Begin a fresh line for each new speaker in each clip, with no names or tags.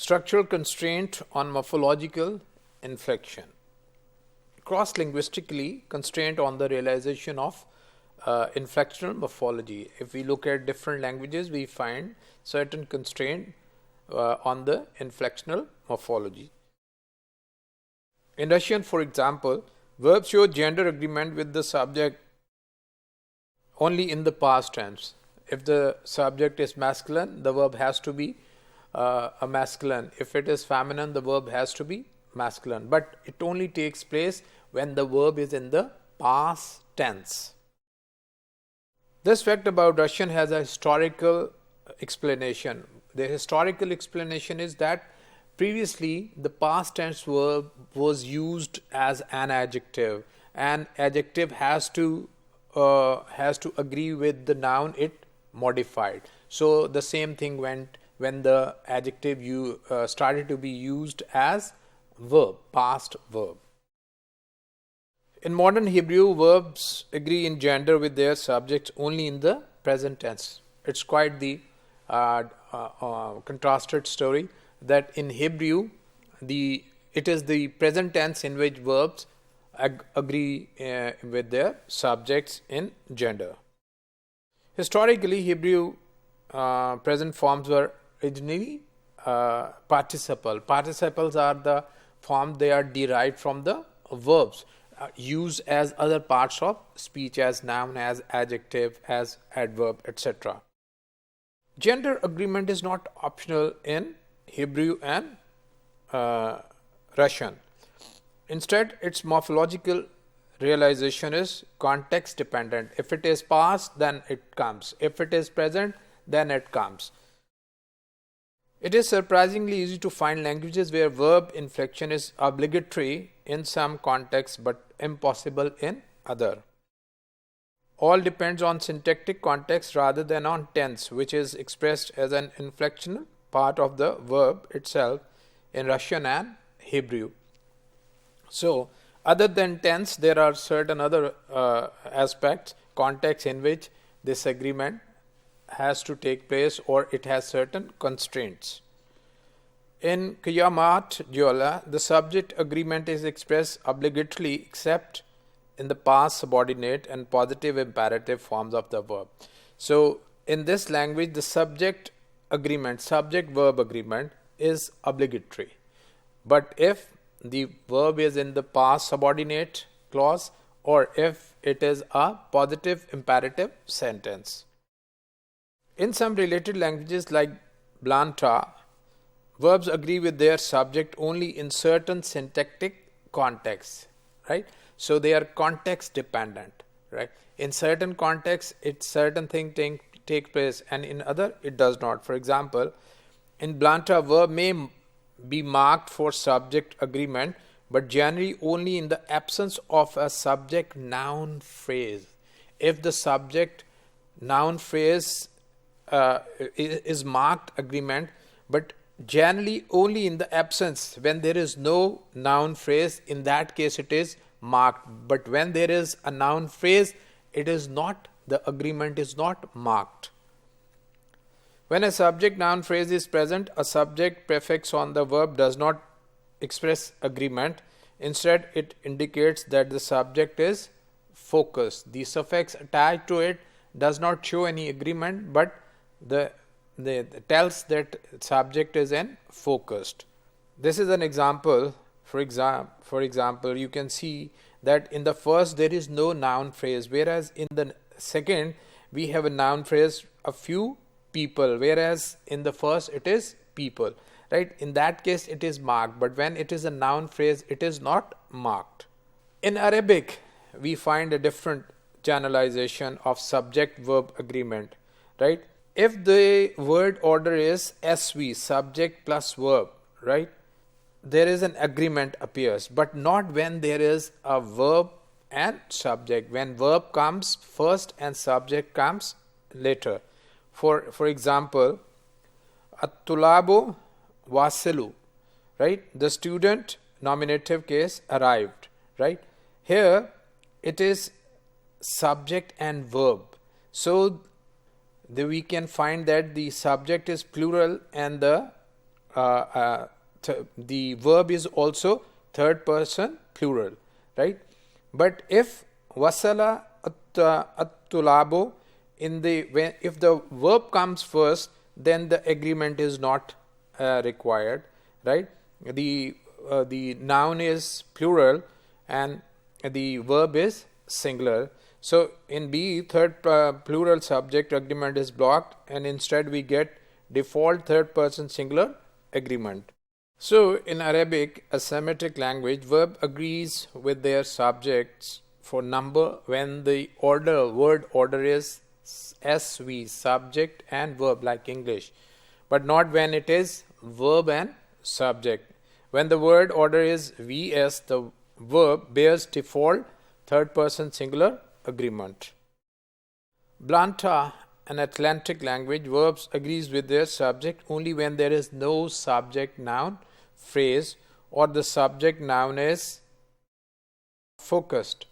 Structural constraint on morphological inflection. Cross-linguistically, constraint on the realization of inflectional morphology. If we look at different languages, we find certain constraint on the inflectional morphology. In Russian, for example, verbs show gender agreement with the subject only in the past tense. If the subject is masculine, the verb has to be a masculine. If it is feminine, the verb has to be masculine. But it only takes place when the verb is in the past tense. This fact about Russian has a historical explanation. The historical explanation is that previously the past tense verb was used as an adjective, and adjective has to agree with the noun it modified. So the same thing went when the adjective started to be used as verb, past verb. In modern Hebrew, verbs agree in gender with their subjects only in the present tense. It's quite the contrasted story that in Hebrew, it is the present tense in which verbs agree with their subjects in gender. Historically, Hebrew present forms were originally participle. Participles are the form, they are derived from the verbs used as other parts of speech, as noun, as adjective, as adverb, etc. Gender agreement is not optional in Hebrew and Russian. Instead, its morphological realization is context dependent. If it is past, then it comes. If it is present, then it comes. It is surprisingly easy to find languages where verb inflection is obligatory in some contexts but impossible in other. All depends on syntactic context rather than on tense, which is expressed as an inflectional part of the verb itself in Russian and Hebrew. So, other than tense, there are certain other aspects, contexts in which this agreement has to take place, or it has certain constraints. In Qiyamat Jola, the subject agreement is expressed obligatorily except in the past subordinate and positive imperative forms of the verb. So, in this language, the subject agreement, subject-verb agreement is obligatory. But if the verb is in the past subordinate clause, or if it is a positive imperative sentence. In some related languages like Blanta, verbs agree with their subject only in certain syntactic contexts, right? So they are context dependent, right? In certain contexts, certain thing take place, and in other it does not. For example, in Blanta, verb may be marked for subject agreement, but generally only in the absence of a subject noun phrase. If the subject noun phrase is marked agreement, but generally only in the absence, when there is no noun phrase, in that case it is marked. But when there is a noun phrase, it is not, the agreement is not marked. When a subject noun phrase is present, a subject prefix on the verb does not express agreement. Instead, it indicates that the subject is focused. The suffix attached to it does not show any agreement, but tells that subject is in focused. This is an example. For example, you can see that in the first there is no noun phrase, whereas in the second we have a noun phrase, a few people, whereas in the first it is people, right? In that case it is marked, but when it is a noun phrase, it is not marked. In Arabic, we find a different generalization of subject-verb agreement, right? If the word order is SV, subject plus verb, right, there is an agreement appears, but not when there is a verb and subject. When verb comes first and subject comes later. For example, At-tulabu wasilu, right? The student, nominative case, arrived, right? Here it is subject and verb. So we can find that the subject is plural and the the verb is also third person plural, right? But if wasala at-tulabo, if the verb comes first, then the agreement is not required, right? The noun is plural and the verb is singular. So in B, third plural subject agreement is blocked, and instead we get default third person singular agreement. So in Arabic, a Semitic language, verb agrees with their subjects for number when the word order is SV, subject and verb, like English, but not when it is verb and subject. When the word order is VS, the verb bears default third person singular agreement. Blanta, an Atlantic language, verbs agrees with their subject only when there is no subject noun phrase or the subject noun is focused,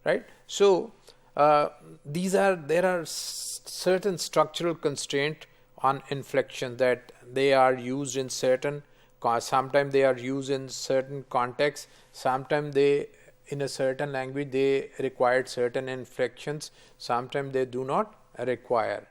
right? So there are certain structural constraint on inflection that they are used in certain, sometimes they are used in certain contexts, sometimes they, in a certain language, they required certain inflections, sometimes they do not require.